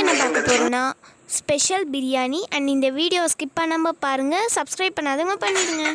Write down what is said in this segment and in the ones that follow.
என்ன பார்க்க போகிறோன்னா ஸ்பெஷல் பிரியாணி. அண்ட் இந்த வீடியோ ஸ்கிப் பண்ணாமல் பாருங்கள். சப்ஸ்கிரைப் பண்ணாதவங்க பண்ணிடுங்க.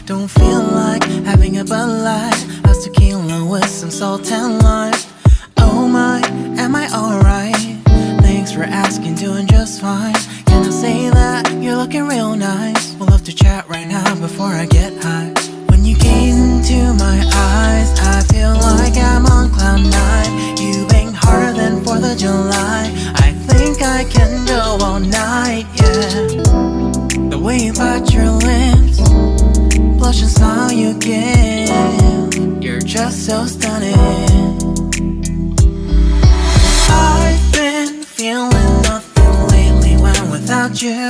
Don't feel like having a Bud Light, lost tequila with some salt and lime. Oh my, am I alright? Thanks for asking, doing just fine. Can I say that you're looking real nice? We'll love to chat right now before I get high. When you gaze into my eyes, I feel like I'm on cloud nine. You bang harder than 4th of July. I think I can go all night, yeah. The way you bite your lips, about you.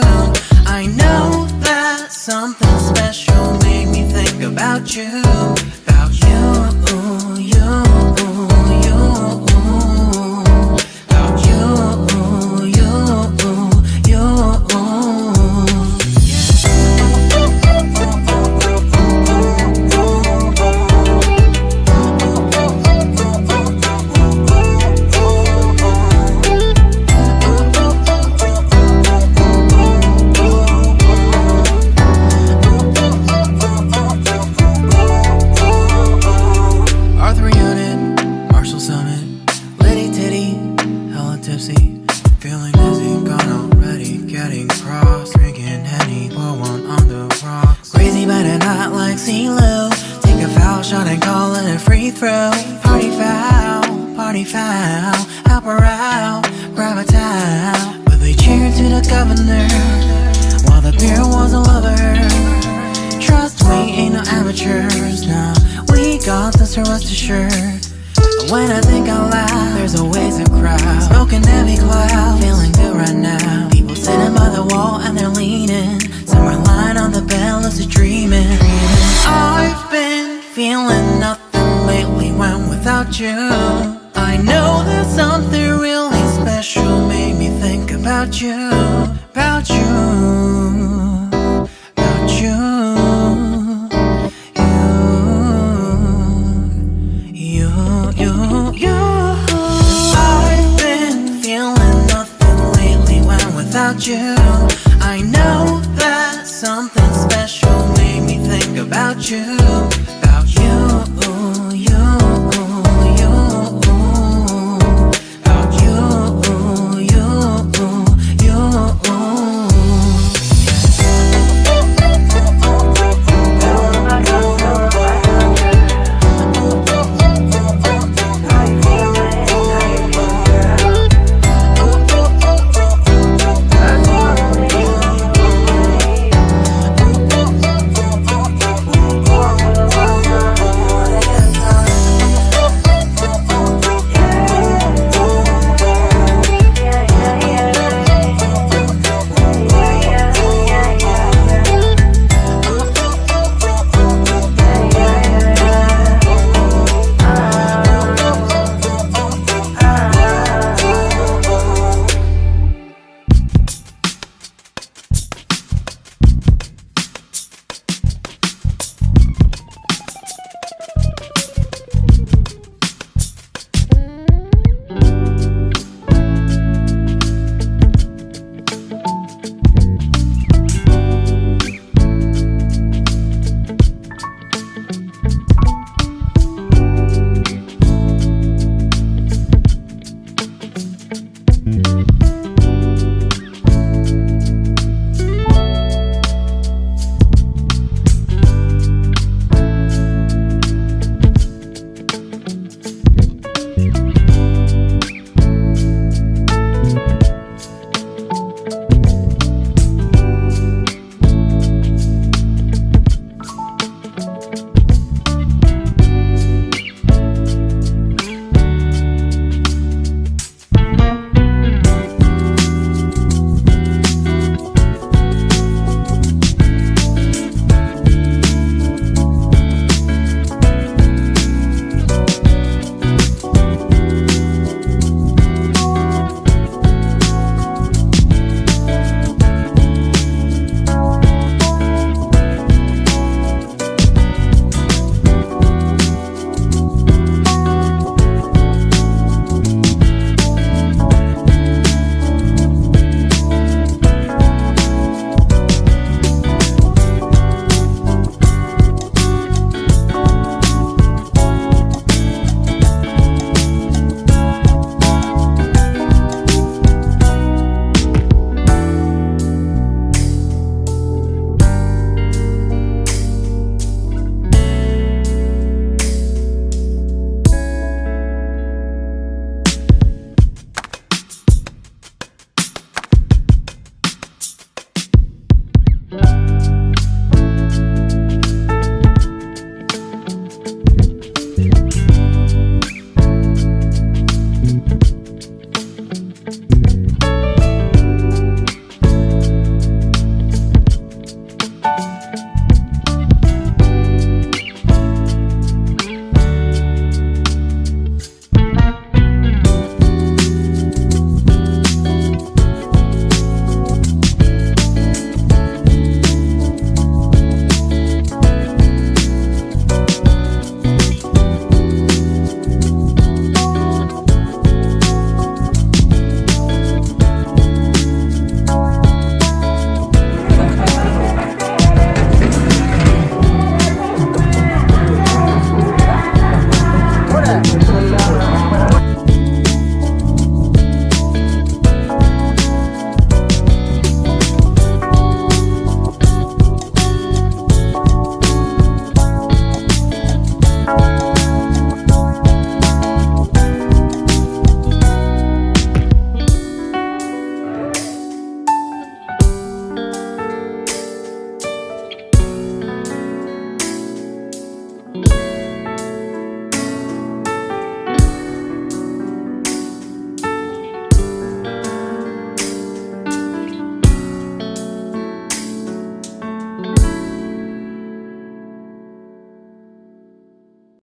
I know that something special made me think about you. About you, you, you. About you, you, you. Feeling dizzy, gone already, getting cross. Drinking Henny, pour one on the rocks. Crazy but not like CeeLo. Take a foul shot and call it a free throw. Party foul, help her out, grab a towel. But they cheered to the governor, while the beer was a lover. Trust we ain't no amateurs, nah, we got this to rest assured. When I think out loud, there's always a crowd. Smoking heavy cloud, feeling good right now. People sitting by the wall and they're leaning. Some are lying on the bed, lucid dreaming. I've been feeling nothing lately when without you. I know that something really special made me think about you. About you, about you. I've been feeling nothing lately when without you. I know that something special made me think about you.